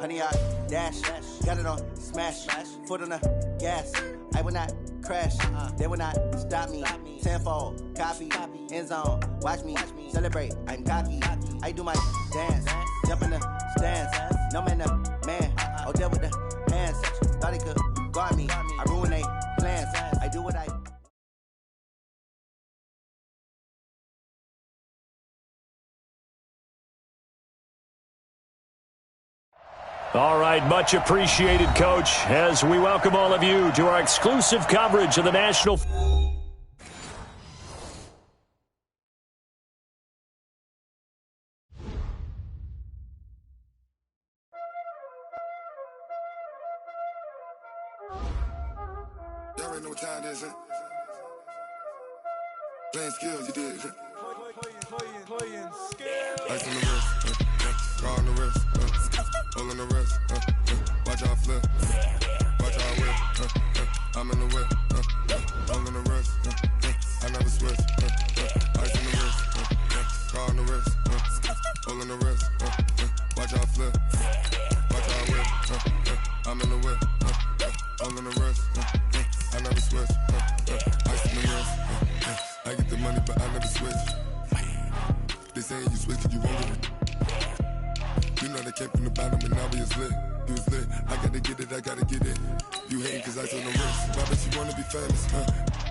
Honey, I dash, got it on smash, foot on the gas. I will not crash, they will not stop me. Tenfold, copy, end zone, watch me celebrate. I'm cocky, I do my dance, jump in the stands. No man, the man, oh, there with the hands. Thought he could guard me, I ruin they plans. I do what I. All right, much appreciated, Coach, as we welcome all of you to our exclusive coverage of the National. Y'all already know what time it is, huh? Playing skills, you did. Playing skills. Ice on the wrist, car on the wrist, hole on the wrist, watch out flip, watch out whip, I'm in the whip, hole on the wrist, I never switch, ice on the wrist, car on the wrist, hole on the wrist, watch out flip, watch out whip, I'm in the whip, hole on the wrist, I never switch, ice on the wrist, I get the money but I never switch. They saying you switch and you won't get it. You know they came from the bottom and now we is lit. You was lit, I gotta get it, I gotta get it. You hating cause I told the wrist. Why bet you wanna be famous,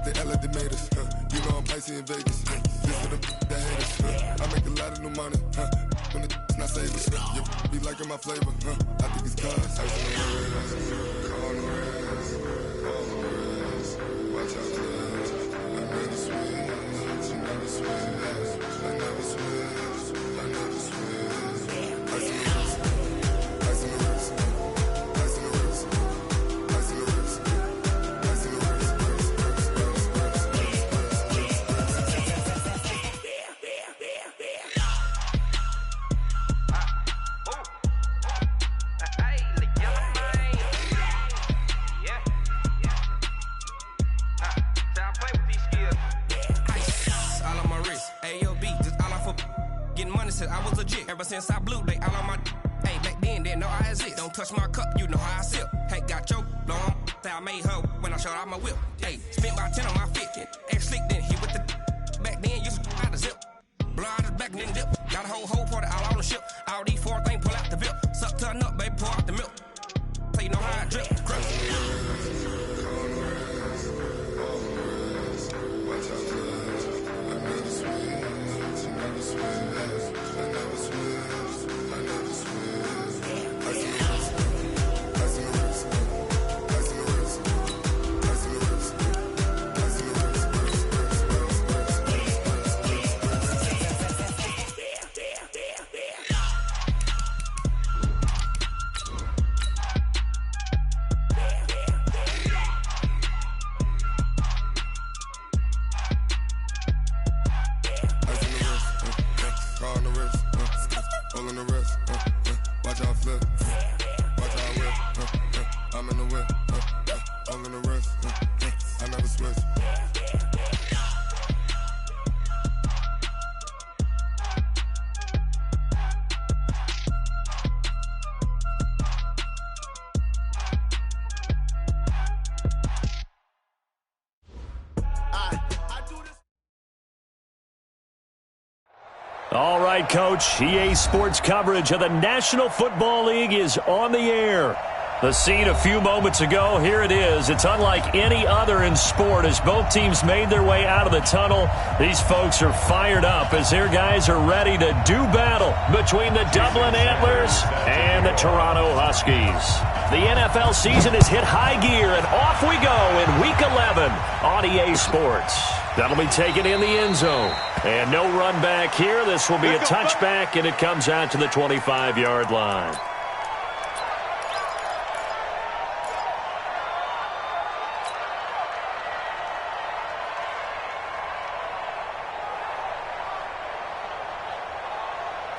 They LA they made us, You know I'm icy in Vegas, This for the that hate us, I make a lot of new money, When the not save us, You be liking my flavor, I think it's cause ice on the wrist, car on the wrist, all on the wrist, watch out for this. I never switch, you never switch, I never switch, I never switch. Ice on the wrist, ice on the wrist, ice on the wrist, ice on the wrist, ice on the wrist, I was legit. Ever since I blew, they all on my. Hey, back then, didn't know I exist. Don't touch my cup, you know how I sip. Hey, got choked, long. Say I made her when I showed out my whip. Hey, spent about 10 on my fit. Ex slick, then hit with the. Back then, used to out the zip. Blow out his back and then dip. Got a whole party all on the ship. All these 4 things pull out the VIP. Suck to a nut, baby, pour out the milk. So you know how I drip. All right, Coach, EA Sports coverage of the National Football League is on the air. The scene a few moments ago, here it is. It's unlike any other in sport as both teams made their way out of the tunnel. These folks are fired up as their guys are ready to do battle between the Dublin Antlers and the Toronto Huskies. The NFL season has hit high gear, and off we go in Week 11 on EA Sports. That'll be taken in the end zone. And no run back here. This will be a touchback, and it comes out to the 25-yard line.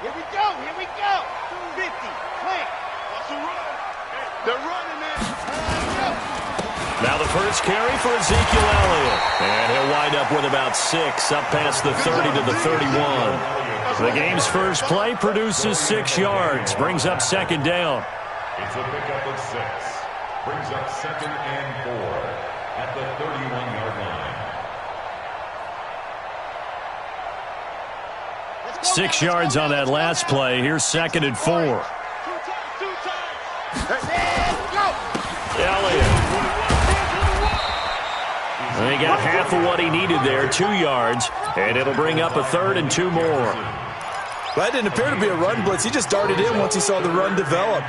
Here we go, 50, clear. What's the run? They're running it. Now the first carry for Ezekiel Elliott. And he'll wind up with about 6, up past the 30 to the 31. The game's first play produces 6 yards, brings up second down. It's a pickup of 6. Brings up 2nd and 4 at the 31-yard line. 6 yards on that last play. Here's 2nd and 4. Elliott. He got half of what he needed there, 2 yards, and it'll bring up a 3rd and 2 more. Well, that didn't appear to be a run blitz. He just darted in once he saw the run develop.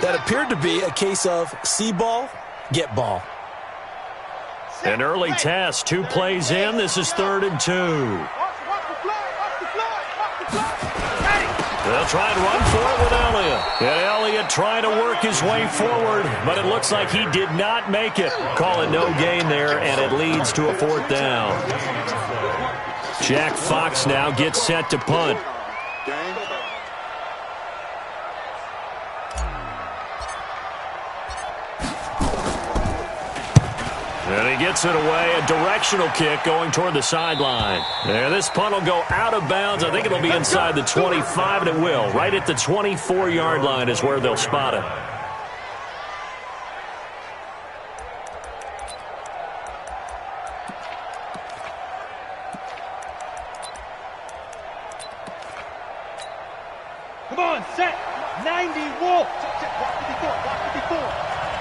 That appeared to be a case of see ball, get ball. An early test, 2 plays in. This is 3rd and 2. They'll try and run for it with Elliott. And Elliott trying to work his way forward, but it looks like he did not make it. Call it no gain there, and it leads to a 4th down. Jack Fox now gets set to punt. And he gets it away, a directional kick going toward the sideline. And this punt will go out of bounds. I think it'll be inside the 25, and it will. Right at the 24-yard line is where they'll spot it. Come on, set. 90, Wolf. Check.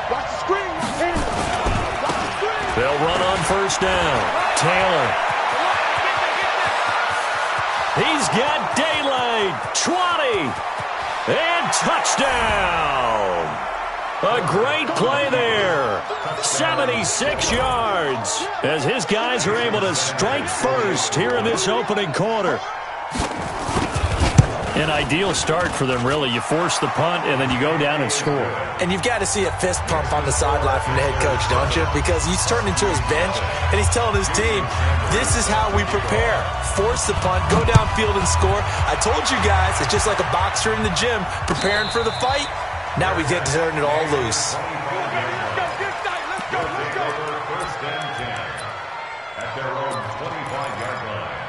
Watch the screen. Hit it. They'll run on 1st down. Taylor. He's got daylight. 20. And touchdown. A great play there. 76 yards as his guys are able to strike first here in this opening quarter. An ideal start for them, really. You force the punt, and then you go down and score. And you've got to see a fist pump on the sideline from the head coach, don't you? Because he's turned into his bench, and he's telling his team, this is how we prepare. Force the punt, go downfield and score. I told you guys, it's just like a boxer in the gym preparing for the fight. Now we get to turn it all loose. First and 10 at their own 25-yard line.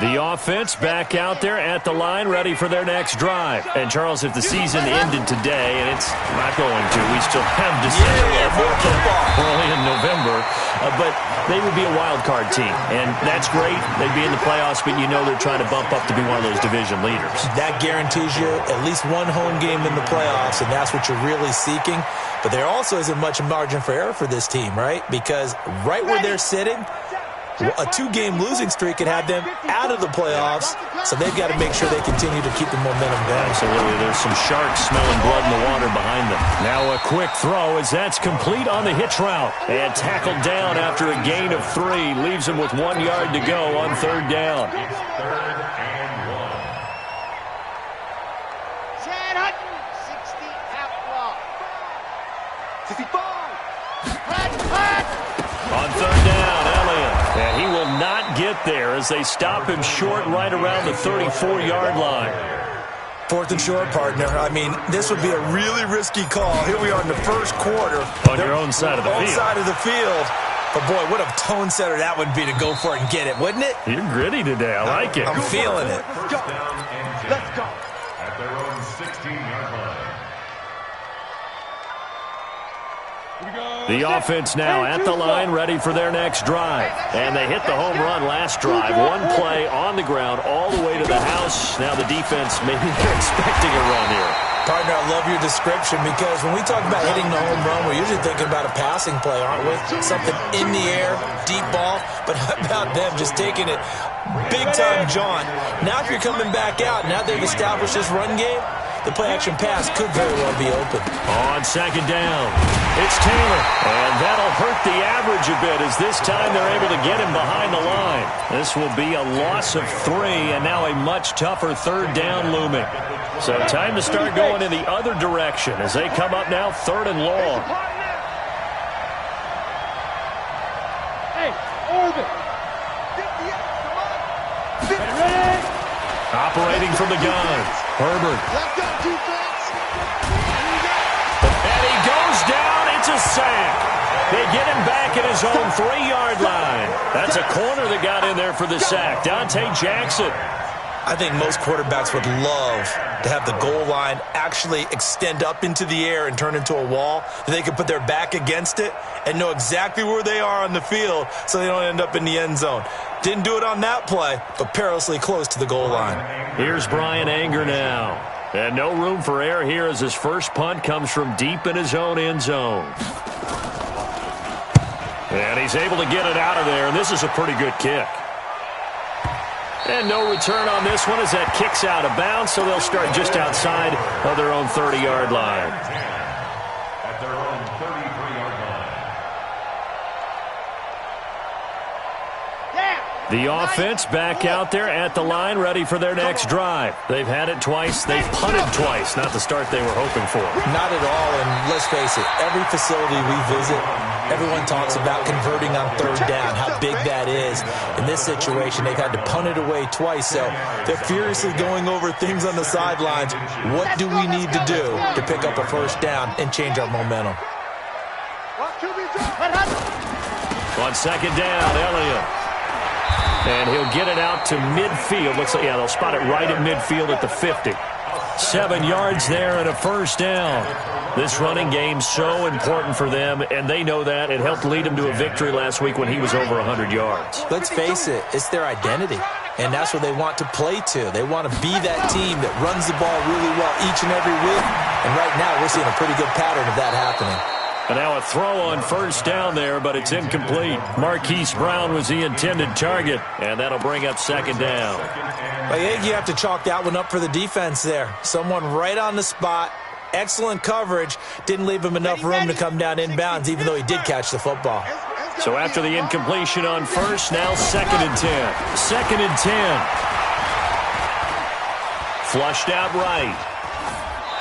The offense back out there at the line, ready for their next drive. And, Charles, if the season ended today, and it's not going to, we still have December early in November, but they would be a wild card team. And that's great. They'd be in the playoffs, but you know they're trying to bump up to be one of those division leaders. That guarantees you at least one home game in the playoffs, and that's what you're really seeking. But there also isn't much margin for error for this team, right? Because right where they're sitting, a 2-game losing streak could have them out of the playoffs, so they've got to make sure they continue to keep the momentum going. Absolutely. There's some sharks smelling blood in the water behind them. Now a quick throw as that's complete on the hitch route. And tackled down after a gain of 3. Leaves him with 1 yard to go on 3rd down. It's 3rd and 1. Chad Hutton, 60 half block. 65. On 3rd down, Elliott. And he will not get there as they stop him short right around the 34-yard line. 4th and short, partner. I mean, this would be a really risky call. Here we are in the first quarter. On your own side of the field. Own side of the field. But, boy, what a tone setter that would be to go for it and get it, wouldn't it? You're gritty today. I like it. I'm feeling it. First down and 10 Let's go. at their own 16-yard line. The offense now at the line, ready for their next drive. And they hit the home run last drive. 1 play on the ground all the way to the house. Now the defense, maybe they're expecting a run here. Partner, I love your description because when we talk about hitting the home run, we're usually thinking about a passing play, aren't we? Something in the air, deep ball. But how about them just taking it big-time jaunt? Now if you're coming back out, now they've established this run game, the play-action pass could very well be open. On 2nd down, it's Taylor. And that'll hurt the average a bit as this time they're able to get him behind the line. This will be a loss of 3 and now a much tougher 3rd down looming. So time to start going in the other direction as they come up now 3rd and long. Hey, orbit. Operating from the gun, Herbert. Let's go, defense. And he goes down. It's a sack. They get him back, and his own 3-yard line. That's a corner that got in there for the sack. Dante Jackson. I think most quarterbacks would love to have the goal line actually extend up into the air and turn into a wall. They can put their back against it and know exactly where they are on the field so they don't end up in the end zone. Didn't do it on that play, but perilously close to the goal line. Here's Brian Anger now. And no room for error here as his first punt comes from deep in his own end zone. And he's able to get it out of there, and this is a pretty good kick. And no return on this one as that kicks out of bounds, so they'll start just outside of their own 30-yard line. At their own 33-yard line. The offense back out there at the line, ready for their next drive. They've had it twice. They've punted twice. Not the start they were hoping for. Not at all, and let's face it, every facility we visit, everyone talks about converting on third down, how big that is. In this situation, they've had to punt it away twice, so they're furiously going over things on the sidelines. What do we need to do to pick up a first down and change our momentum? On second down, Elliott. And he'll get it out to midfield. Looks like, yeah, they'll spot it right at midfield at the 50. 7 yards there and a first down. This running game so important for them, and they know that. It helped lead them to a victory last week when he was over 100 yards. Let's face it, it's their identity, and that's what they want to play to. They want to be that team that runs the ball really well each and every week, and right now we're seeing a pretty good pattern of that happening. And now a throw on first down there, but it's incomplete. Marquise Brown was the intended target, and that'll bring up second down. I think you have to chalk that one up for the defense there. Someone right on the spot, excellent coverage, didn't leave him enough room to come down inbounds, even though he did catch the football. So after the incompletion on first, now 2nd and 10. 2nd and 10. Flushed out right.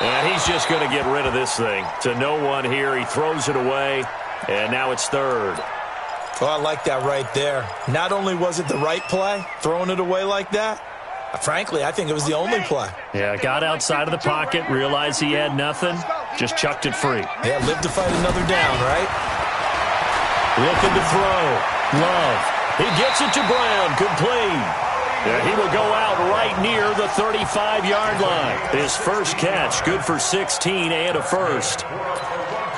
And he's just going to get rid of this thing. To no one here. He throws it away, and now it's third. Well, I like that right there. Not only was it the right play, throwing it away like that, frankly, I think it was the only play. Yeah, got outside of the pocket, realized he had nothing, just chucked it free. Yeah, live to fight another down, right? Looking to throw. Love. He gets it to Brown. Complete. Yeah, he will go out right near the 35-yard line. His first catch, good for 16 and a first.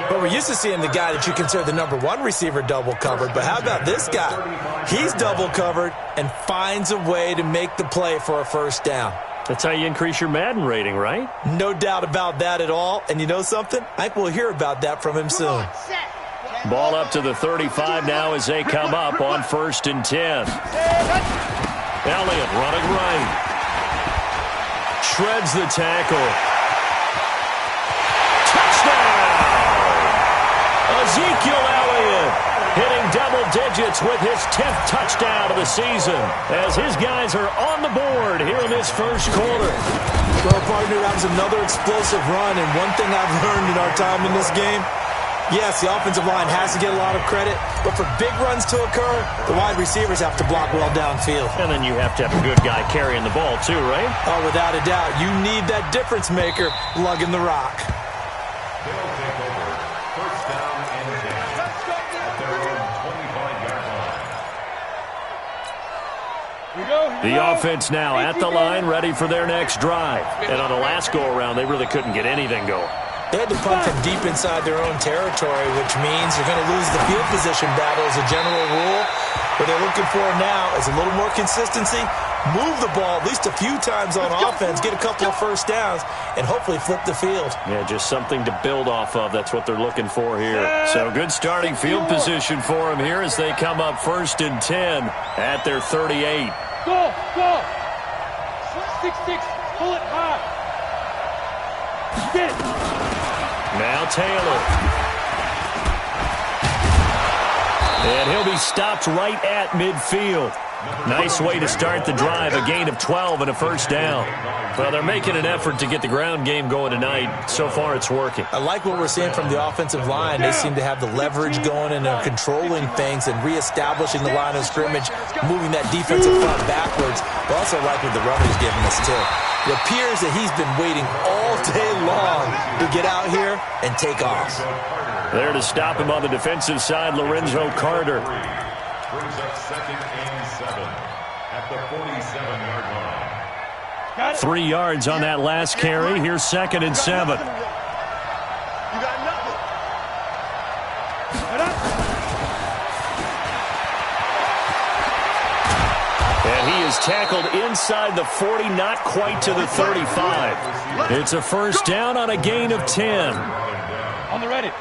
Well, we're used to seeing the guy that you consider the number one receiver double covered, but how about this guy? He's double covered and finds a way to make the play for a first down. That's how you increase your Madden rating, right? No doubt about that at all. And you know something? I think we'll hear about that from him soon. Ball up to the 35 now as they come up on 1st and 10. Elliott running right. Shreds the tackle. Touchdown! Ezekiel Elliott hitting double digits with his 10th touchdown of the season as his guys are on the board here in this first quarter. Well, partner, that was another explosive run, and one thing I've learned in our time in this game, yes, the offensive line has to get a lot of credit, but for big runs to occur, the wide receivers have to block well downfield. And then you have to have a good guy carrying the ball too, right? Oh, without a doubt. You need that difference maker lugging the rock. They'll take over. First down and 10 at their own 25-yard line. The offense now at the line, ready for their next drive. And on the last go-around, they really couldn't get anything going. They had to punt from deep inside their own territory, which means they're going to lose the field position battle as a general rule. What they're looking for now is a little more consistency, move the ball at least a few times on offense, get a couple of first downs, and hopefully flip the field. Yeah, just something to build off of. That's what they're looking for here. So good starting field position for them here as they come up 1st and 10 at their 38. Go! 6-6, pull it high. Get it. Now Taylor. And he'll be stopped right at midfield. Nice way to start the drive, a gain of 12 and a first down. Well, they're making an effort to get the ground game going tonight. So far, it's working. I like what we're seeing from the offensive line. They seem to have the leverage going, and they're controlling things and reestablishing the line of scrimmage, moving that defensive front backwards. But also like what the runner's giving us, too. It appears that he's been waiting all day long to get out here and take off. There to stop him on the defensive side, Lorenzo Carter. Brings up 2nd and 7 at the 47-yard line. 3 yards on that last carry. Here's 2nd and 7. You got nothing. And he is tackled inside the 40, not quite to the 35. It's a first down on a gain of 10. On the ready.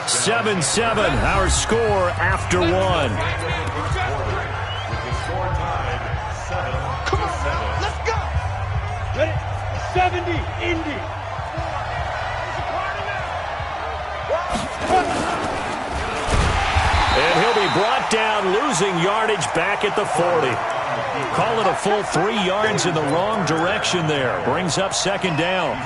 7-7, our score after 1. With the score tied 7-7. Let's go. Ready? 70, Indy. And he'll be brought down, losing yardage back at the 40. Call it a full 3 yards in the wrong direction there. Brings up 2nd down.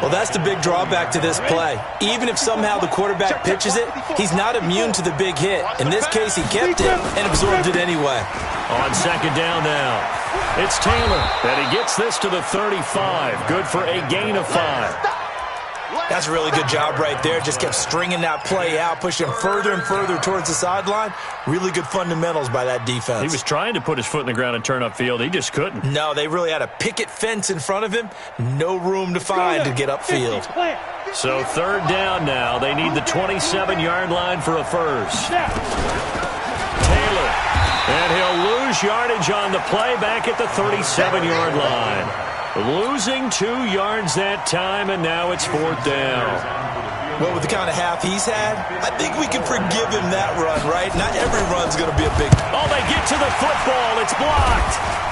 Well, that's the big drawback to this play. Even if somehow the quarterback pitches it, he's not immune to the big hit. In this case, he kept it and absorbed it anyway. On 2nd down now, it's Taylor. And he gets this to the 35. Good for a gain of 5. That's a really good job right there. Just kept stringing that play out, pushing further and further towards the sideline. Really good fundamentals by that defense. He was trying to put his foot in the ground and turn upfield. He just couldn't. No, they really had a picket fence in front of him. No room to find to get upfield. So 3rd down now. They need the 27-yard line for a first. Taylor. And he'll lose yardage on the play back at the 37-yard line. Losing 2 yards that time, and now it's 4th down. Well, with the kind of half he's had, I think we can forgive him that run, right? Not every run's going to be a big... Oh, they get to the football. It's blocked.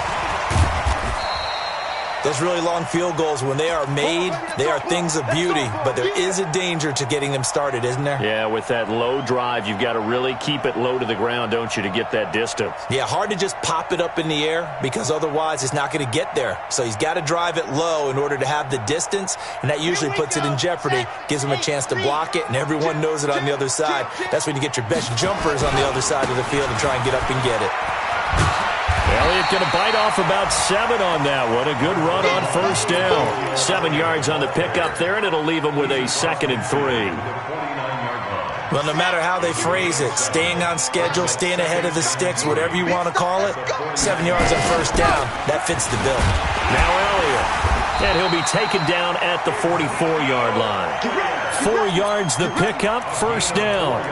Those really long field goals, when they are made, they are things of beauty. But there is a danger to getting them started, isn't there? Yeah, with that low drive, you've got to really keep it low to the ground, don't you, to get that distance. Yeah, hard to just pop it up in the air because otherwise it's not going to get there. So he's got to drive it low in order to have the distance, and that usually puts it in jeopardy, gives him a chance to block it, and everyone knows it on the other side. That's when you get your best jumpers on the other side of the field and try and get up and get it. Elliott going to bite off about 7 on that one. A good run on first down. 7 yards on the pickup there, and it'll leave him with a 2nd and 3. Well, no matter how they phrase it, staying on schedule, staying ahead of the sticks, whatever you want to call it, 7 yards on first down, that fits the bill. Now Elliott. And he'll be taken down at the 44-yard line. 4 yards the pickup, first down.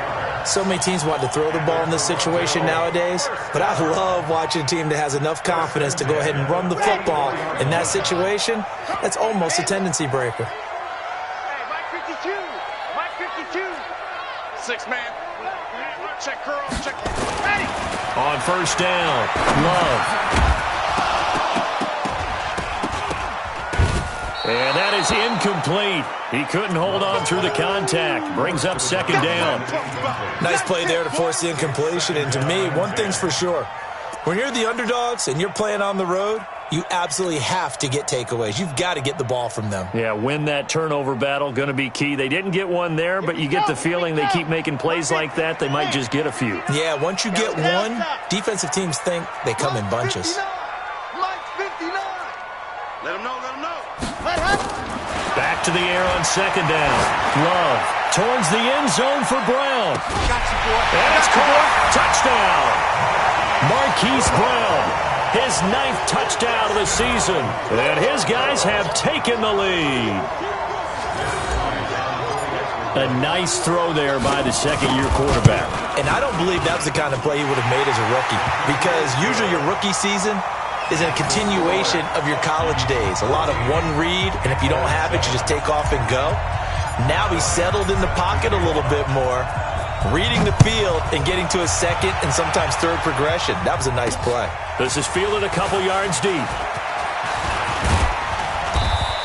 So many teams want to throw the ball in this situation nowadays, but I love watching a team that has enough confidence to go ahead and run the football. In that situation, that's almost a tendency breaker. Hey, Mike 52. Mike 52. 6 man. Check curl. Check. Ready. On first down, Love. And that is incomplete. He couldn't hold on through the contact. Brings up 2nd down. Nice play there to force the incompletion. And to me, one thing's for sure. When you're the underdogs and you're playing on the road, you absolutely have to get takeaways. You've got to get the ball from them. Yeah, win that turnover battle, going to be key. They didn't get one there, but you get the feeling they keep making plays like that, they might just get a few. Yeah, once you get one, defensive teams think they come in bunches. Mike 59. Let him know, let him know. Back to the air on 2nd down. Love towards the end zone for Brown. And it's caught. Touchdown. Marquise Brown, his 9th touchdown of the season. And his guys have taken the lead. A nice throw there by the second-year quarterback. And I don't believe that was the kind of play he would have made as a rookie, because usually your rookie season is a continuation of your college days. A lot of one read, and if you don't have it, you just take off and go. Now he's settled in the pocket a little bit more, reading the field and getting to a second and sometimes third progression. That was a nice play. This is fielded a couple yards deep.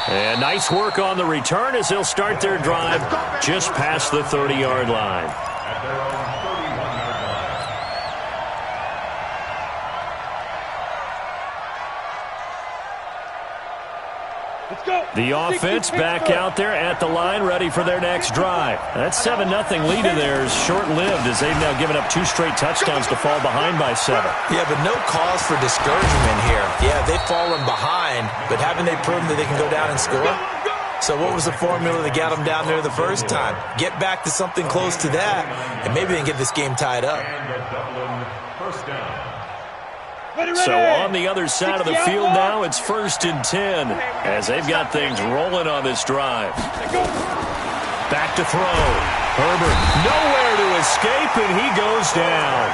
And nice work on the return as they'll start their drive just past the 30-yard line. At their own 31-yard line. Let's go. The offense back out there at the line, ready for their next drive. That 7-0 lead of theirs short-lived as they've now given up 2 straight touchdowns to fall behind by 7. Yeah, but no cause for discouragement here. Yeah, they've fallen behind, but haven't they proven that they can go down and score? So what was the formula that got them down there the first time? Get back to something close to that, and maybe they can get this game tied up. So on the other side of the field now, it's 1st and 10 as they've got things rolling on this drive. Back to throw. Herbert nowhere to escape, and he goes down.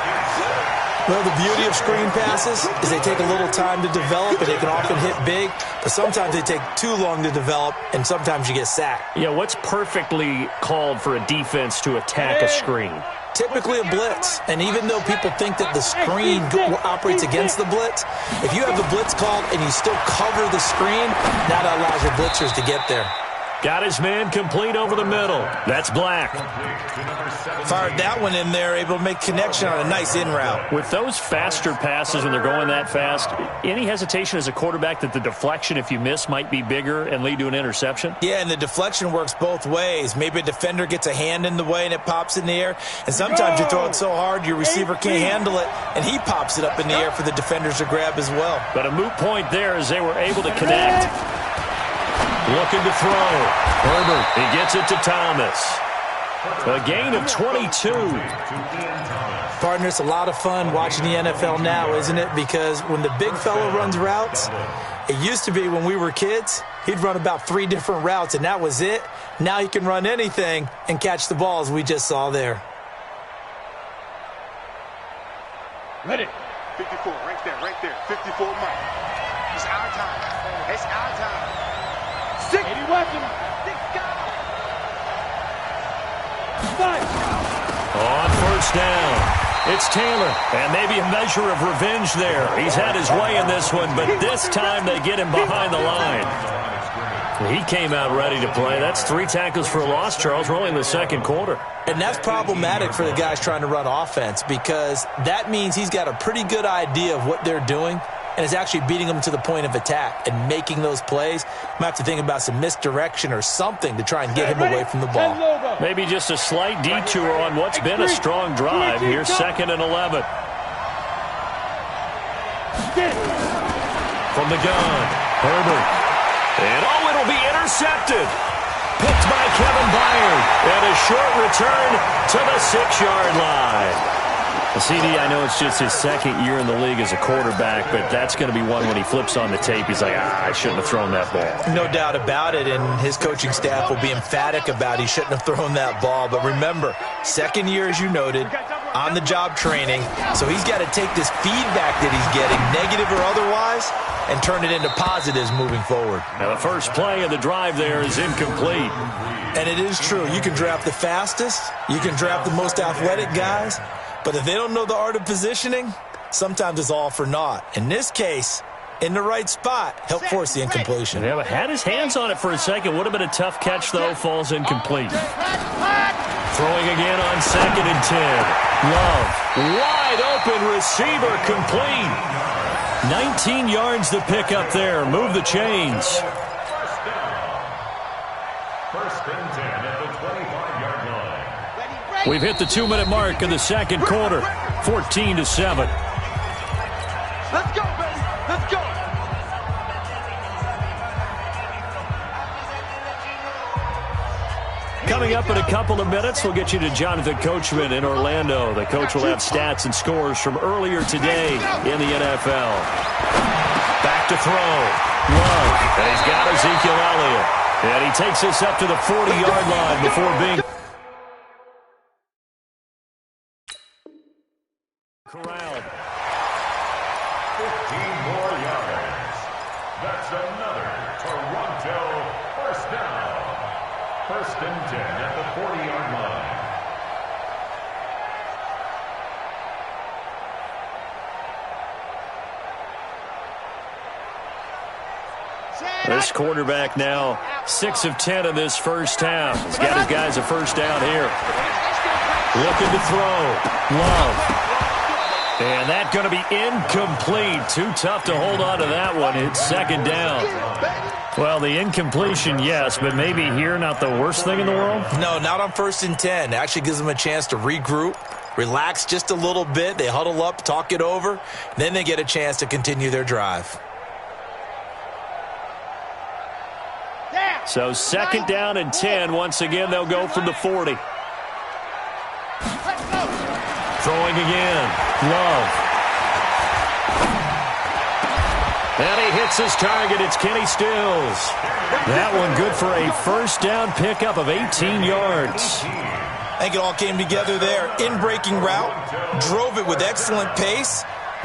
Well, the beauty of screen passes is they take a little time to develop, and they can often hit big, but sometimes they take too long to develop, and sometimes you get sacked. Yeah, what's perfectly called for a defense to attack a screen? Typically a blitz, and even though people think that the screen operates against the blitz, if you have the blitz called and you still cover the screen, that allows your blitzers to get there. Got his man complete over the middle. That's Black. Fired that one in there, able to make connection on a nice in route. With those faster passes when they're going that fast, any hesitation as a quarterback that the deflection, if you miss, might be bigger and lead to an interception? Yeah, and the deflection works both ways. Maybe a defender gets a hand in the way and it pops in the air, and sometimes you throw it so hard your receiver can't handle it, and he pops it up in the air for the defenders to grab as well. But a moot point there as they were able to connect. Looking to throw. Herbert, he gets it to Thomas. A gain of 22. Partner, it's a lot of fun watching the NFL now, isn't it? Because when the big fella runs routes, it used to be when we were kids, he'd run about 3 different routes, and that was it. Now he can run anything and catch the ball, as we just saw there. Ready. 54, right there. 54 Mike. It's our time. It's our time. 6. 80 weapon. 6 guys. 5. On first down, it's Taylor, and maybe a measure of revenge there. He's had his way in this one, but this time they get him behind the line. He came out ready to play. That's 3 tackles for a loss, Charles. We're only in the second quarter. And that's problematic for the guys trying to run offense because that means he's got a pretty good idea of what they're doing and is actually beating them to the point of attack and making those plays. Might have to think about some misdirection or something to try and get him away from the ball. Maybe just a slight detour on what's been a strong drive. Here's 2nd and 11. From the gun, Herbert. And it'll be intercepted. Picked by Kevin Byard. And a short return to the 6-yard line. CD, I know it's just his 2nd year in the league as a quarterback, but that's going to be one when he flips on the tape. He's like, I shouldn't have thrown that ball. No doubt about it, and his coaching staff will be emphatic about he shouldn't have thrown that ball. But remember, 2nd year, as you noted, on-the-job training, so he's got to take this feedback that he's getting, negative or otherwise, and turn it into positives moving forward. Now, the first play of the drive there is incomplete. And it is true. You can draft the fastest. You can draft the most athletic guys. But if they don't know the art of positioning, sometimes it's all for naught. In this case, in the right spot, help force the incompletion. Yeah, but had his hands on it for a second. Would have been a tough catch, though. Falls incomplete. Throwing again on 2nd and 10. Love. Wide open receiver complete. 19 yards to pick up there. Move the chains. First down. 1st and 10 at the 25-yard line. We've hit the 2-minute mark of the second quarter. 14-7. Let's go, baby. Let's go. Coming up in a couple of minutes, we'll get you to Jonathan Coachman in Orlando. The coach will have stats and scores from earlier today in the NFL. Back to throw. Love. And he's got Ezekiel Elliott. And he takes us up to the 40-yard line before being corralled. 15 more yards. That's another Toronto first down. 1st and 10 at the 40-yard line. This quarterback now 6 of 10 in this first half. He's got his guys a first down here. Looking to throw. Love. And that's going to be incomplete. Too tough to hold on to that one. It's 2nd down. Well, the incompletion, yes, but maybe here not the worst thing in the world? No, not on 1st and 10. It actually gives them a chance to regroup, relax just a little bit. They huddle up, talk it over. Then they get a chance to continue their drive. So 2nd down and 10. Once again, they'll go from the 40. Throwing again. Love. And he hits his target. It's Kenny Stills. That one good for a first down pickup of 18 yards. I think it all came together there. In-breaking route. Drove it with excellent pace.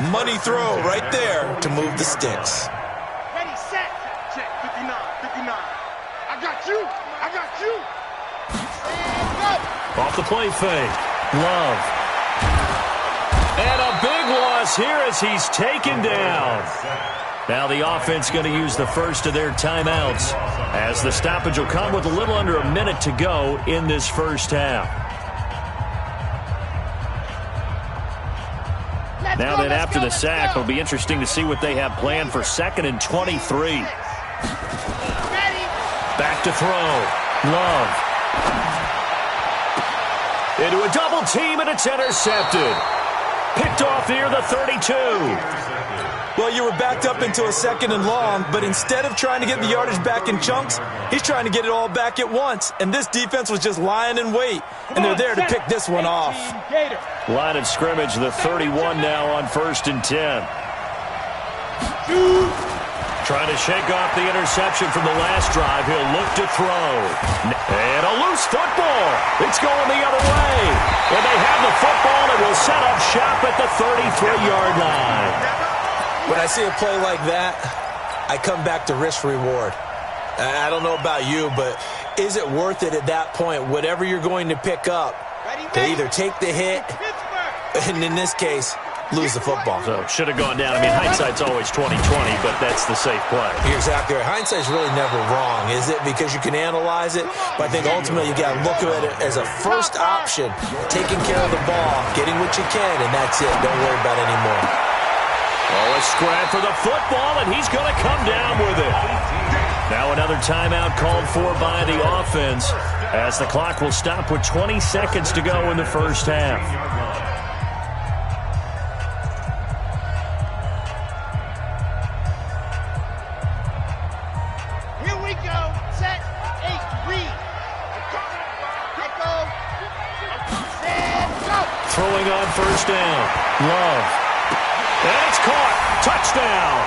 Money throw right there to move the sticks. Ready, set. Check, 59, 59. I got you. I got you. Off the play fake. Love. And a big loss here as he's taken down. Now the offense going to use the first of their timeouts as the stoppage will come with a little under a minute to go in this first half. Now that after the sack, it'll be interesting to see what they have planned for 2nd and 23. Back to throw. Love. Into a double team, and it's intercepted. Picked off near the 32. Well, you were backed up into a 2nd and long, but instead of trying to get the yardage back in chunks, he's trying to get it all back at once. And this defense was just lying in wait, and they're there to pick this one off. Line of scrimmage, the 31 now on 1st and 10. Trying to shake off the interception from the last drive. He'll look to throw. And a loose football. It's going the other way. And they have the football and will set up shop at the 33-yard line. When I see a play like that, I come back to risk-reward. I don't know about you, but is it worth it at that point, whatever you're going to pick up, to either take the hit, and in this case, lose the football? So should have gone down. I mean, hindsight's always 20/20, but that's the safe play. You're exactly right. Hindsight's really never wrong, is it? Because you can analyze it, but I think ultimately you got to look at it as a first option, taking care of the ball, getting what you can, and that's it. Don't worry about it anymore. Oh, a scrap for the football, and he's going to come down with it. Now another timeout called for by the offense as the clock will stop with 20 seconds to go in the first half. Here we go. Set, 8, read. Let go. Set, go. Throwing on first down. Love. And it's caught. Touchdown.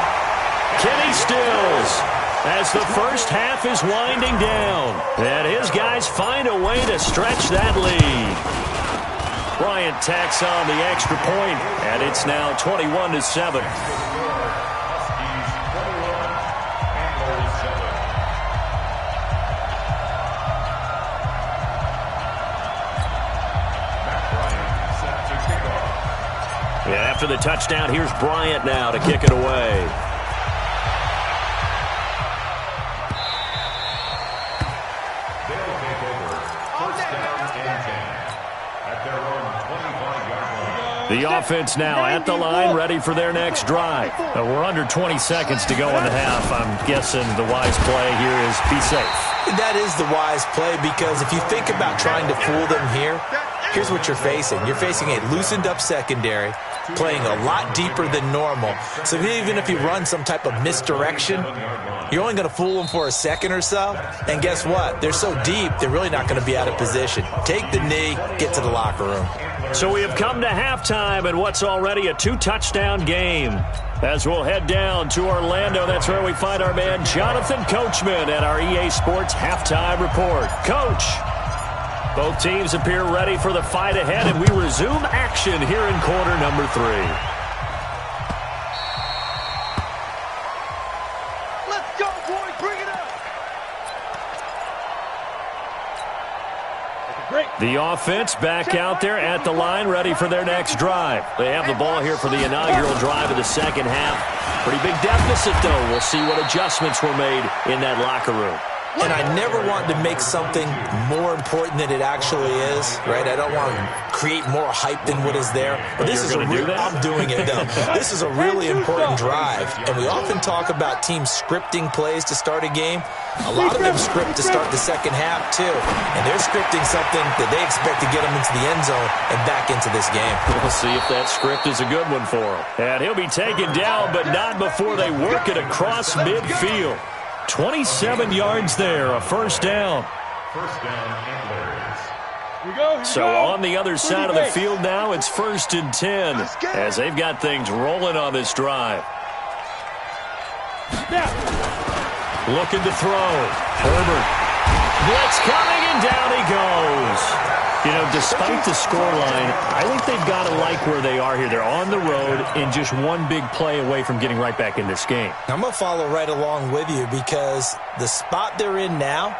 Kenny Stills as the first half is winding down. And his guys find a way to stretch that lead. Bryant tacks on the extra point, and it's now 21-7. After the touchdown, here's Bryant now to kick it away. They'll take over. First down and 10 at their own 25-yard line. The offense now at the line, ready for their next drive. We're under 20 seconds to go in the half. I'm guessing the wise play here is be safe. That is the wise play, because if you think about trying to fool them here, here's what you're facing. You're facing a loosened-up secondary, playing a lot deeper than normal. So even if you run some type of misdirection, you're only going to fool them for a second or so. And guess what? They're so deep, they're really not going to be out of position. Take the knee, get to the locker room. So we have come to halftime in what's already a 2-touchdown game. As we'll head down to Orlando, that's where we find our man Jonathan Coachman at our EA Sports Halftime Report. Coach, both teams appear ready for the fight ahead, and we resume action here in quarter number 3. Let's go, boys. Bring it up. The offense back out there at the line, ready for their next drive. They have the ball here for the inaugural drive of the second half. Pretty big deficit, though. We'll see what adjustments were made in that locker room. And I never want to make something more important than it actually is, right? I don't want to create more hype than what is there. But this is a real, I'm doing it, though. This is a really important drive. And we often talk about teams scripting plays to start a game. A lot of them script to start the second half, too. And they're scripting something that they expect to get them into the end zone and back into this game. We'll see if that script is a good one for him. And he'll be taken down, but not before they work it across midfield. 27 yards there, a first down. First down, Antlers. So on the other side of the field now, it's 1st and 10 as they've got things rolling on this drive. Looking to throw. Herbert. Blitz coming, and down he goes. You know, despite the scoreline, I think they've got to like where they are here. They're on the road and just one big play away from getting right back in this game. I'm going to follow right along with you because the spot they're in now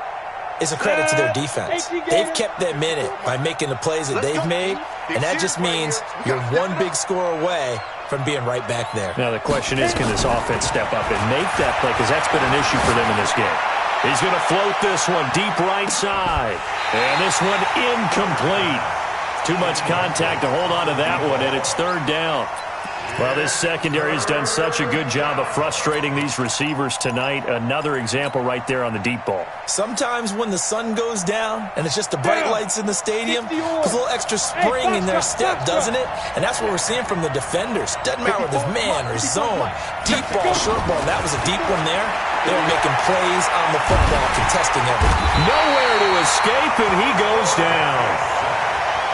is a credit to their defense. They've kept them in it by making the plays that they've made, and that just means you're one big score away from being right back there. Now the question is, can this offense step up and make that play? Because that's been an issue for them in this game. He's going to float this one deep right side. And this one incomplete. Too much contact to hold on to that one, and it's 3rd down. Well, this secondary has done such a good job of frustrating these receivers tonight. Another example right there on the deep ball. Sometimes when the sun goes down and it's just the bright lights in the stadium, there's a little extra spring in their step, doesn't it? And that's what we're seeing from the defenders. Doesn't matter whether it's man or zone. Deep ball, short ball. That was a deep one there. They were making plays on the football, contesting everything. Nowhere to escape, and he goes down.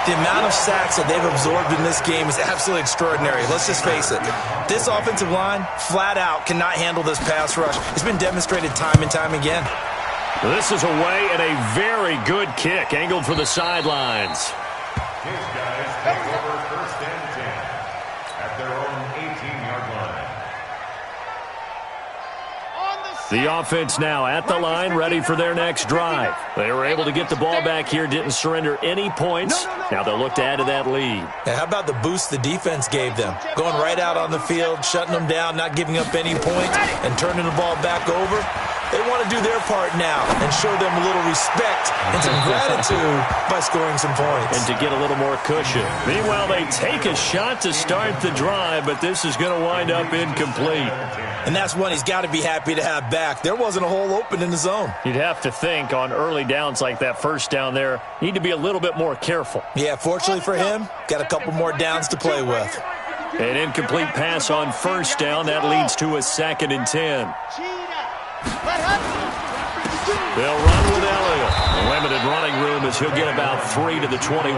The amount of sacks that they've absorbed in this game is absolutely extraordinary. Let's just face it. This offensive line, flat out, cannot handle this pass rush. It's been demonstrated time and time again. This is away and a very good kick, angled for the sidelines. His guys take over 1st and 10 at their own 18-yard line. The offense now at the line, ready for their next drive. They were able to get the ball back here, didn't surrender any points. Now they'll look to add to that lead. Now, how about the boost the defense gave them? Going right out on the field, shutting them down, not giving up any points, and turning the ball back over. They want to do their part now and show them a little respect and some gratitude by scoring some points. And to get a little more cushion. Meanwhile, they take a shot to start the drive, but this is going to wind up incomplete. And that's one he's got to be happy to have back. There wasn't a hole open in the zone. You'd have to think on early downs like that first down there, need to be a little bit more careful. Yeah, fortunately for him, got a couple more downs to play with. An incomplete pass on 1st down. That leads to a 2nd and 10. They'll run with Elliott. Limited running room as he'll get about 3 to the 21.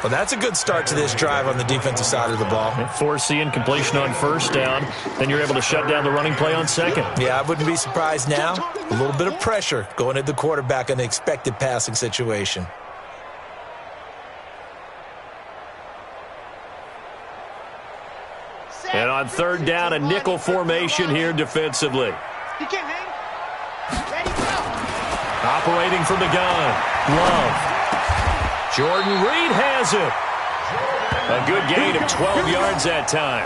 Well, that's a good start to this drive on the defensive side of the ball. Force the incompletion on 1st down. Then you're able to shut down the running play on 2nd. Yeah, I wouldn't be surprised now. A little bit of pressure going at the quarterback in the expected passing situation. And on 3rd down, a nickel formation here defensively. Operating from the gun. Love. Jordan Reed has it. A good gain of 12 yards that time.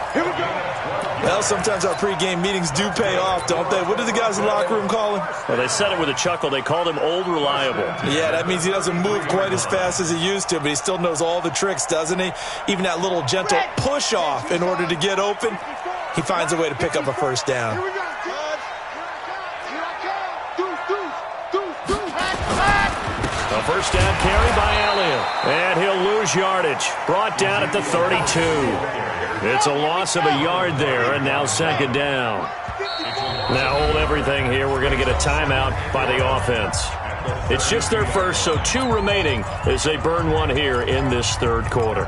Well, sometimes our pregame meetings do pay off, don't they? What did the guys in the locker room call him? Well, they said it with a chuckle. They called him Old Reliable. Yeah, that means he doesn't move quite as fast as he used to, but he still knows all the tricks, doesn't he? Even that little gentle push-off in order to get open, he finds a way to pick up a 1st down. A 1st down carry by Elliott. And he'll lose yardage. Brought down at the 32. It's a loss of a yard there, and now 2nd down. Now hold everything here. We're going to get a timeout by the offense. It's just their first, so 2 remaining as they burn one here in this 3rd quarter.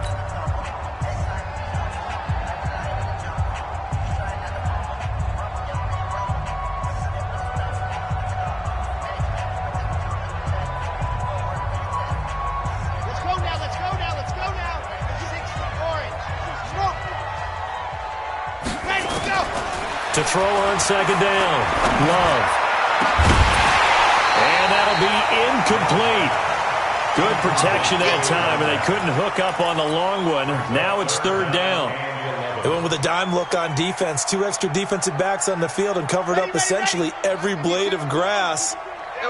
To throw on 2nd down. Love. And that'll be incomplete. Good protection that time, and they couldn't hook up on the long one. Now it's 3rd down. They went with a dime look on defense. 2 extra defensive backs on the field and covered up essentially every blade of grass.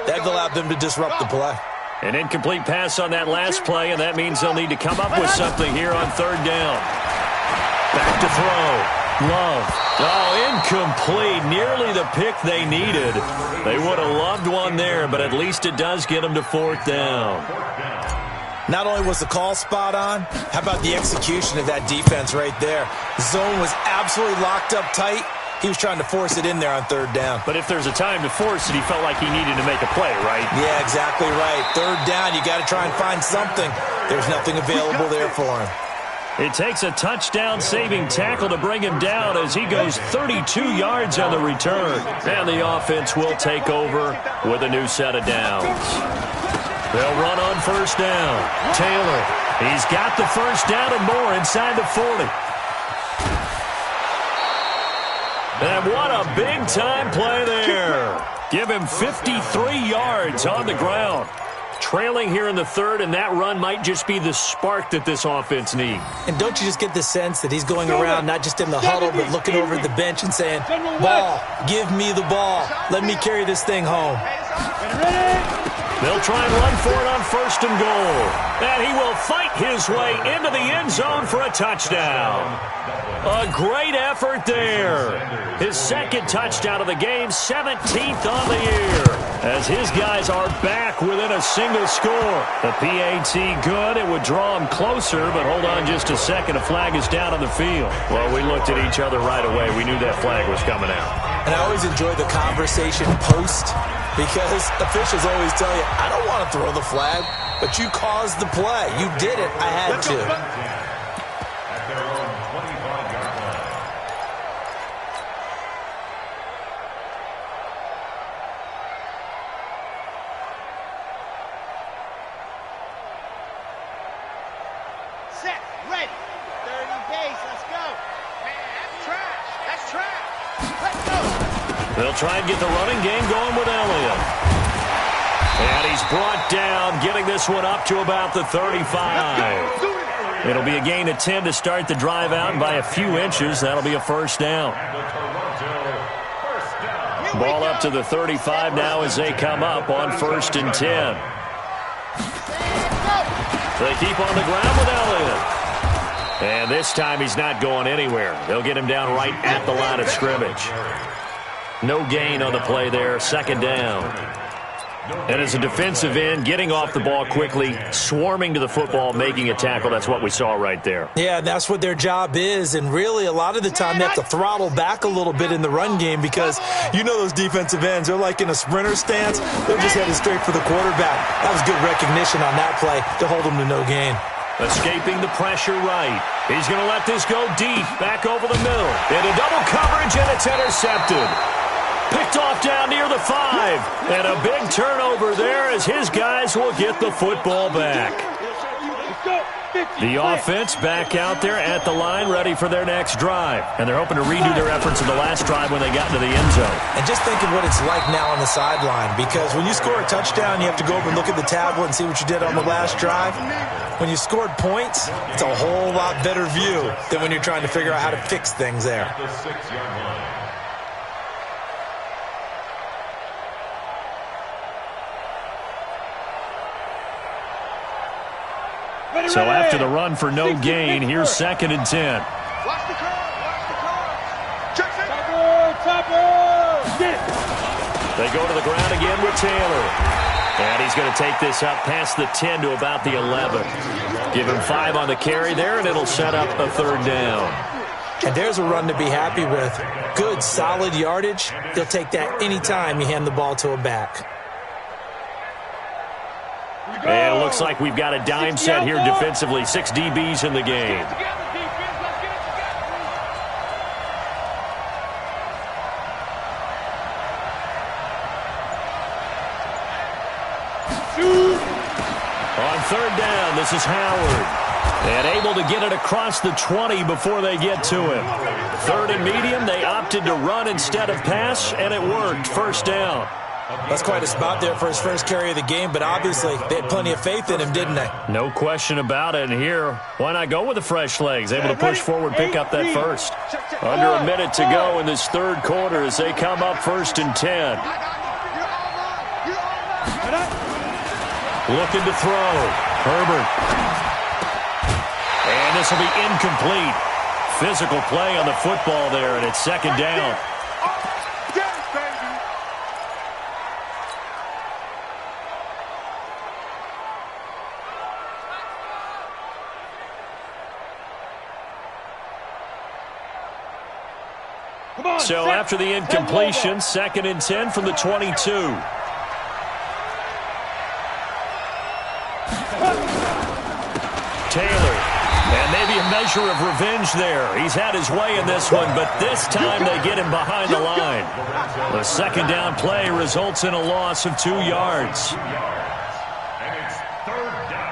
That allowed them to disrupt the play. An incomplete pass on that last play, and that means they'll need to come up with something here on 3rd down. Back to throw. Love. Oh, incomplete. Nearly the pick they needed. They would have loved one there, but at least it does get them to 4th down. Not only was the call spot on, how about the execution of that defense right there? The zone was absolutely locked up tight, He was trying to force it in there on third down. But if there's a time to force it, he felt like he needed to make a play, right? Yeah, exactly right. Third down, you got to try and find something. There's nothing available there for him. It takes a touchdown-saving tackle to bring him down as he goes 32 yards on the return. And the offense will take over with a new set of downs. They'll run on first down. Taylor, he's got the first down and more inside the 40. And what a big-time play there. Give him 53 yards on the ground. Trailing here in the third, and that run might just be the spark that this offense needs. And don't you just get the sense that he's going around not just in the huddle, but looking over at the bench and saying, ball, give me the ball. Let me carry this thing home. They'll try and run for it on first and goal. And he will fight his way into the end zone for a touchdown. A great effort there. His second touchdown of the game, 17th on the year. As his guys are back within a single score. The PAT good. It would draw him closer, but hold on just a second. A flag is down on the field. Well, we looked at each other right away. We knew that flag was coming out. And I always enjoy the conversation post because officials always tell you, I don't want to throw the flag, but you caused the play. You did it. I had to. They'll try and get the running game going with Elliott. And he's brought down, getting this one up to about the 35. It'll be a gain of 10 to start the drive out, and by a few inches, that'll be a first down. Ball up to the 35 now as they come up on first and 10. They keep on the ground with Elliott. And this time he's not going anywhere. They'll get him down right at the line of scrimmage. No gain on the play there, second down. And as a defensive end, getting off the ball quickly, swarming to the football, making a tackle, that's what we saw right there. Yeah, that's what their job is, and really a lot of the time they have to throttle back a little bit in the run game because you know those defensive ends, they're like in a sprinter stance. They're just headed straight for the quarterback. That was good recognition on that play to hold them to no gain. Escaping the pressure right. He's going to let this go deep, back over the middle. Into double coverage, and it's intercepted. Picked off down near the 5. And a big turnover there as his guys will get the football back. The offense back out there at the line, ready for their next drive. And they're hoping to redo their efforts in the last drive when they got into the end zone. And just think of what it's like now on the sideline, because when you score a touchdown, you have to go over and look at the tablet and see what you did on the last drive. When you scored points, it's a whole lot better view than when you're trying to figure out how to fix things there. So after the run for no gain, here's second and 10. Watch the curve. They go to the ground again with Taylor. And he's going to take this up past the 10 to about the 11. Give him 5 on the carry there, and it'll set up a third down. And there's a run to be happy with. Good, solid yardage. They'll take that anytime you hand the ball to a back. And it looks like we've got a dime set here defensively. 6 DBs in the game. On third down, this is Howard. And able to get it across the 20 before they get to him. Third and medium, they opted to run instead of pass, and it worked. First down. That's quite a spot there for his first carry of the game, but obviously they had plenty of faith in him, didn't they? No question about it. And here, why not go with the fresh legs? Able to push forward, pick up that first. Under a minute to go in this third quarter as they come up first and 10. Looking to throw. Herbert. And this will be incomplete. Physical play on the football there, and it's second down. So after the incompletion, 2nd and 10 from the 22. Taylor, and maybe a measure of revenge there. He's had his way in this one, but this time they get him behind the line. The 2nd down play results in a loss of 2 yards. And it's 3rd down.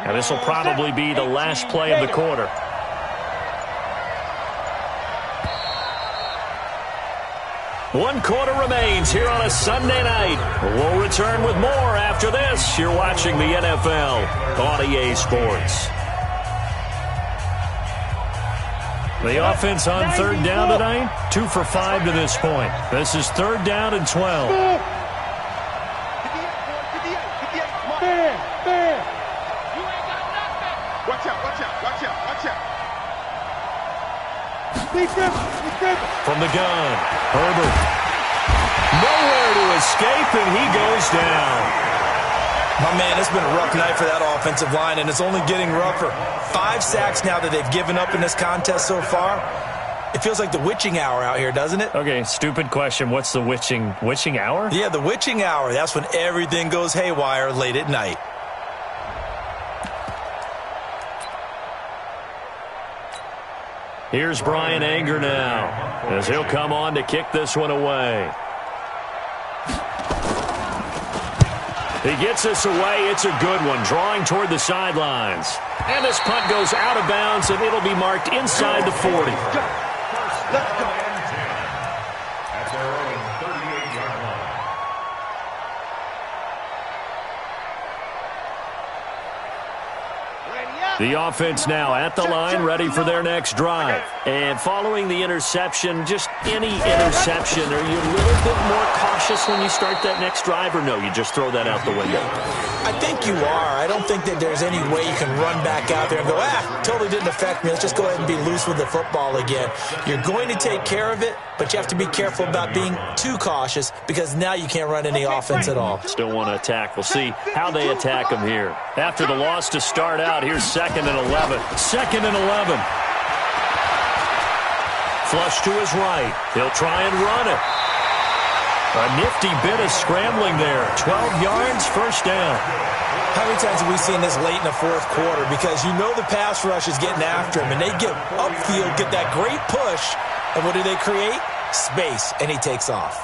And this will probably be the last play of the quarter. One quarter remains here on a Sunday night. We'll return with more after this. You're watching the NFL on EA Sports. The offense on 3rd down tonight, 2 for 5 to this point. This is 3rd down and 12. From the gun, Herbert. Nowhere to escape, and he goes down. My man, it's been a rough night for that offensive line, and it's only getting rougher. 5 sacks now that they've given up in this contest so far. It feels like the witching hour out here, doesn't it? Okay, stupid question. What's the witching hour? Yeah, the witching hour. That's when everything goes haywire late at night. Here's Brian Anger now, as he'll come on to kick this one away. He gets this away. It's a good one, drawing toward the sidelines. And this punt goes out of bounds, and it'll be marked inside the 40. Let's go. At their own 38-yard line. The offense now at the line, ready for their next drive. And following the interception, just any interception, are you a little bit more cautious when you start that next drive, or no, you just throw that out the window? I think you are. I don't think that there's any way you can run back out there and go, totally didn't affect me. Let's just go ahead and be loose with the football again. You're going to take care of it, but you have to be careful about being too cautious because now you can't run any offense at all. Still want to attack. We'll see how they attack them here. After the loss to start out, here's 2nd and 11. 2nd and 11. Flush to his right. He'll try and run it. A nifty bit of scrambling there. 12 yards, 1st down. How many times have we seen this late in the 4th quarter? Because you know the pass rush is getting after him, and they get upfield, get that great push, and what do they create? Space, and he takes off.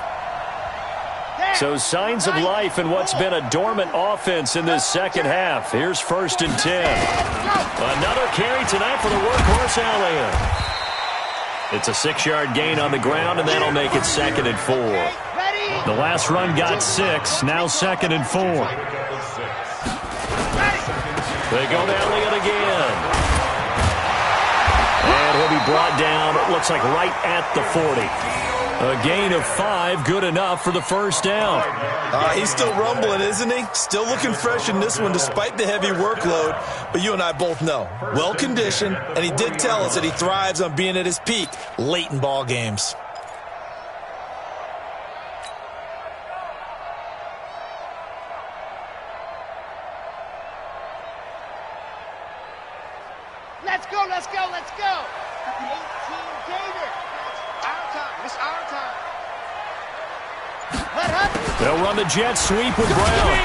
So signs of life in what's been a dormant offense in this 2nd half. Here's 1st and 10. Another carry tonight for the workhorse Allen. It's a 6-yard gain on the ground, and that'll make it 2nd and 4. The last run got 6, now 2nd and 4. They go to Elliott again. And he'll be brought down, it looks like right at the 40. A gain of 5, good enough for the 1st down. He's still rumbling, isn't he? Still looking fresh in this one despite the heavy workload. But you and I both know, well-conditioned, and he did tell us that he thrives on being at his peak late in ball games. Let's go, let's go, let's go. 18 David. Our time. It's our time. They'll run the jet sweep with Brown.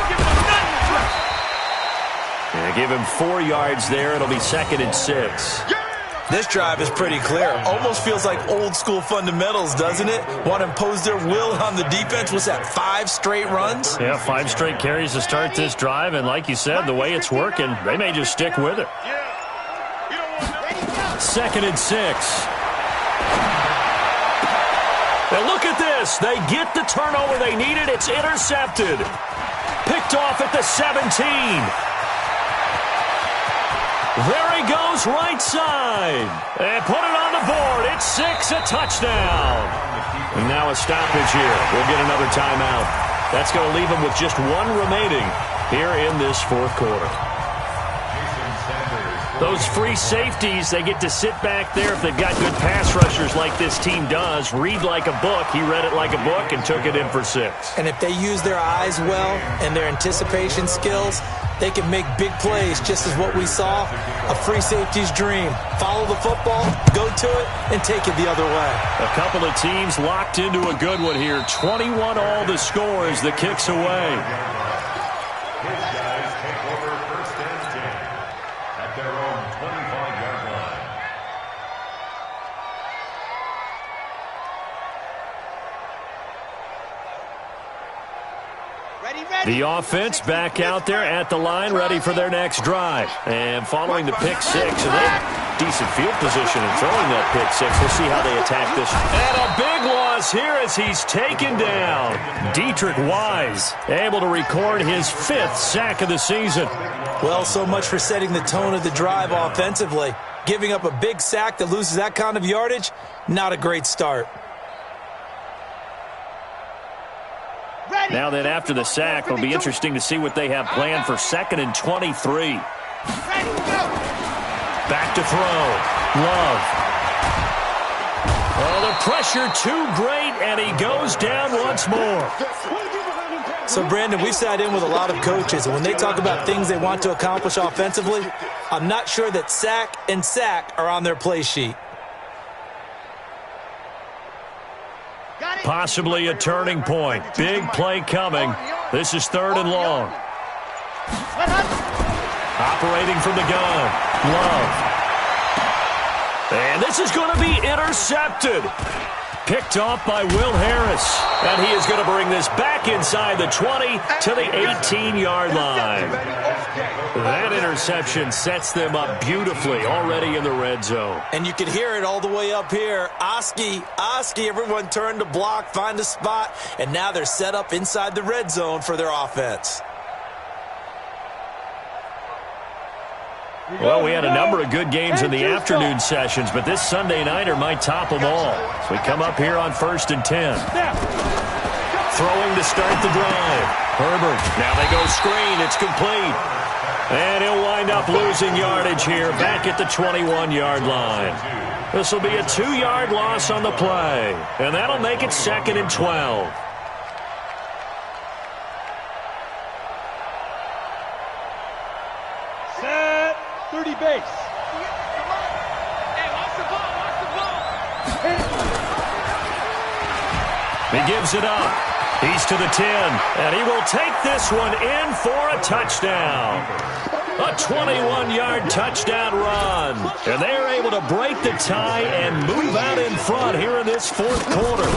And give him 4 yards there. It'll be 2nd and 6. This drive is pretty clear. Almost feels like old school fundamentals, doesn't it? Want to impose their will on the defense. What's that, 5 straight runs? Yeah, 5 straight carries to start this drive. And like you said, the way it's working, they may just stick with it. 2nd and 6. And look at this. They get the turnover they needed. It's intercepted. Picked off at the 17. There he goes, right side. And put it on the board. It's 6, a touchdown. And now a stoppage here. We'll get another timeout. That's going to leave them with just 1 remaining here in this 4th quarter. Jason Sanders Those free safeties, they get to sit back there if they've got good pass rushers like this team does. Read like a book. He read it like a book and took it in for 6. And if they use their eyes well and their anticipation skills, they can make big plays, just as what we saw, a free safety's dream. Follow the football, go to it, and take it the other way. A couple of teams locked into a good one here. 21 all the score as the kick's away. His guys take over 1st and 10 at their own 25-yard line. The offense back out there at the line, ready for their next drive. And following the pick 6, and they have decent field position in throwing that pick 6. We'll see how they attack this. And a big loss here as he's taken down. Dietrich Wise able to record his 5th sack of the season. Well, so much for setting the tone of the drive offensively. Giving up a big sack that loses that kind of yardage, not a great start. Now then, after the sack, it'll be interesting to see what they have planned for 2nd and 23. Back to throw. Love. Oh, the pressure too great, and he goes down once more. So, Brandon, we've sat in with a lot of coaches, and when they talk about things they want to accomplish offensively, I'm not sure that sack and sack are on their play sheet. Possibly a turning point. Big play coming. This is 3rd and long. Operating from the gun. Love. And this is going to be intercepted. Picked off by Will Harris. And he is going to bring this back inside the 20 to the 18-yard line. That interception sets them up beautifully already in the red zone. And you can hear it all the way up here. Oski, everyone turned to block, find a spot, and now they're set up inside the red zone for their offense. Well, we had a number of good games in the afternoon sessions, but this Sunday nighter might top them all. So we come up here on 1st and 10. Throwing to start the drive. Herbert. Now they go screen. It's complete. And he'll wind up losing yardage here back at the 21-yard line. This will be a 2-yard loss on the play. And that'll make it 2nd and 12. Set 30 base. Hey, watch the ball, He gives it up. He's to the 10, and he will take this one in for a touchdown. A 21-yard touchdown run. And they are able to break the tie and move out in front here in this 4th quarter.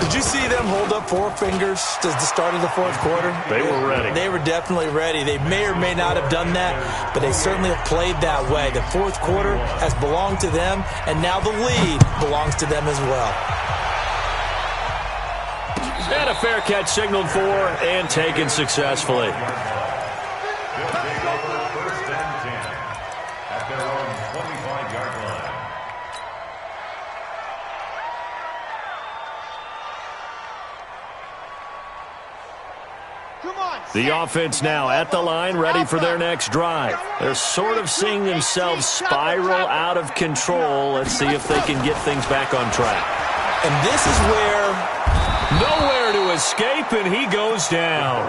Did you see them hold up 4 fingers to the start of the 4th quarter? They were ready. They were definitely ready. They may or may not have done that, but they certainly have played that way. The 4th quarter has belonged to them, and now the lead belongs to them as well. And a fair catch signaled for and taken successfully. They'll take over 1st and 10 at their own 25-yard line. The offense now at the line, ready for their next drive. They're sort of seeing themselves spiral out of control. Let's see if they can get things back on track. And this is where... Nowhere to escape, and he goes down.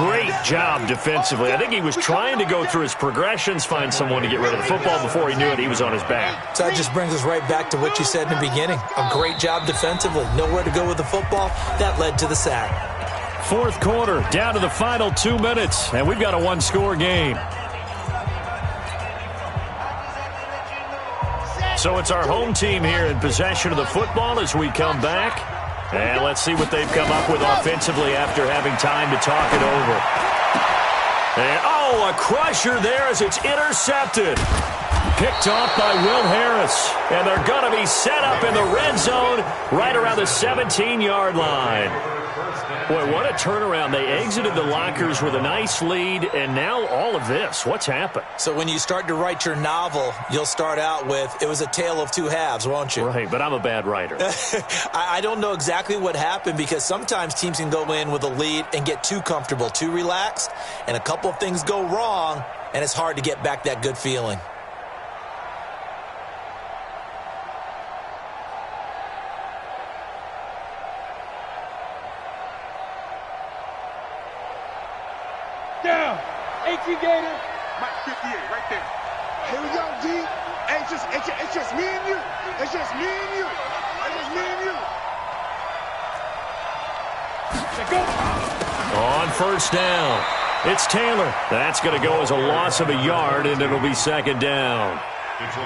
Great job defensively. I think he was trying to go through his progressions, find someone to get rid of the football. Before he knew it, he was on his back. So that just brings us right back to what you said in the beginning. A great job defensively. Nowhere to go with the football. That led to the sack. 4th quarter, down to the final 2 minutes, and we've got a 1-score game. So it's our home team here in possession of the football as we come back. And let's see what they've come up with offensively after having time to talk it over. And, oh, a crusher there as it's intercepted. Picked off by Will Harris. And they're going to be set up in the red zone right around the 17-yard line. Boy, what a turnaround. They exited the lockers with a nice lead, and now all of this. What's happened? So when you start to write your novel, you'll start out with, it was a tale of two halves, won't you? Right, but I'm a bad writer. I don't know exactly what happened, because sometimes teams can go in with a lead and get too comfortable, too relaxed, and a couple of things go wrong, and it's hard to get back that good feeling. Down. 18 Gator. Mike 58 right there. Here we go, G. Hey, it's just me and you. It's just me and you. It's just me and you. Go. On first down, it's Taylor. That's going to go as a loss of a yard, and it'll be second down.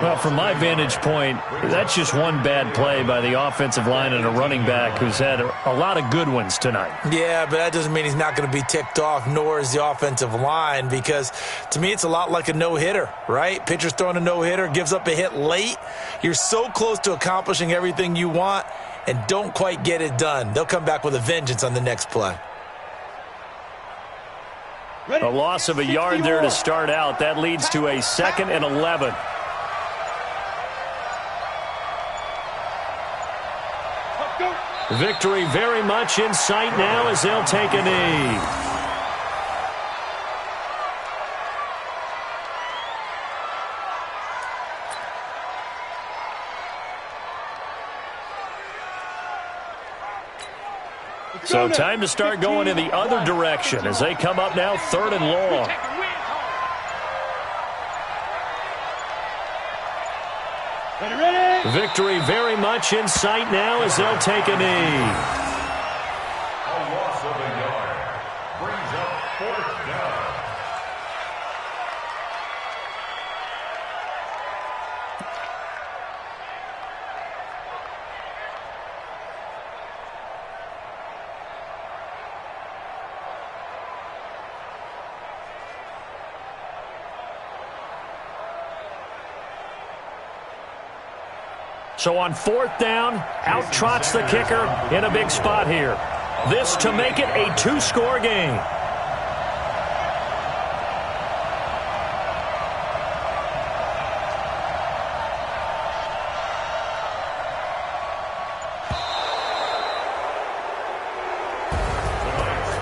Well, from my vantage point, that's just one bad play by the offensive line and a running back who's had a lot of good ones tonight. Yeah, but that doesn't mean he's not going to be ticked off, nor is the offensive line, because to me it's a lot like a no-hitter, right? Pitcher's throwing a no-hitter, gives up a hit late. You're so close to accomplishing everything you want and don't quite get it done. They'll come back with a vengeance on the next play. A loss of a yard there to start out. That leads to a 2nd and 11. Victory very much in sight now as they'll take a knee. So time to start going in the other direction as they come up now 3rd and long. Victory very much in sight now as they'll take a knee. A loss of a yard brings up 4th down. So on 4th down, out trots the kicker in a big spot here. This to make it a 2-score game.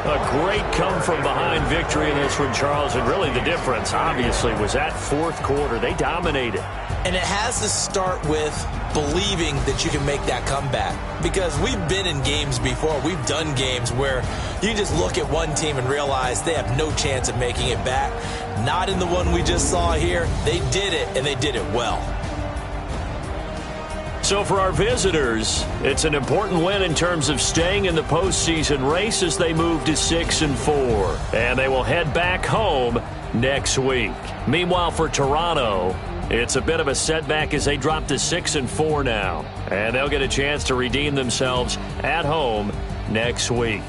A great come-from-behind victory in this one, Charles, and really the difference, obviously, was that 4th quarter. They dominated. And it has to start with believing that you can make that comeback. Because we've been in games before. We've done games where you just look at one team and realize they have no chance of making it back. Not in the one we just saw here. They did it, and they did it well. So for our visitors, it's an important win in terms of staying in the postseason race as they move to 6-4. And they will head back home next week. Meanwhile, for Toronto, it's a bit of a setback as they drop to 6-4 now. And they'll get a chance to redeem themselves at home next week.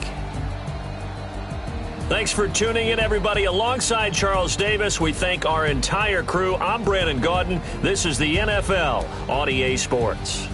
Thanks for tuning in, everybody. Alongside Charles Davis, we thank our entire crew. I'm Brandon Gaudin. This is the NFL on EA Sports.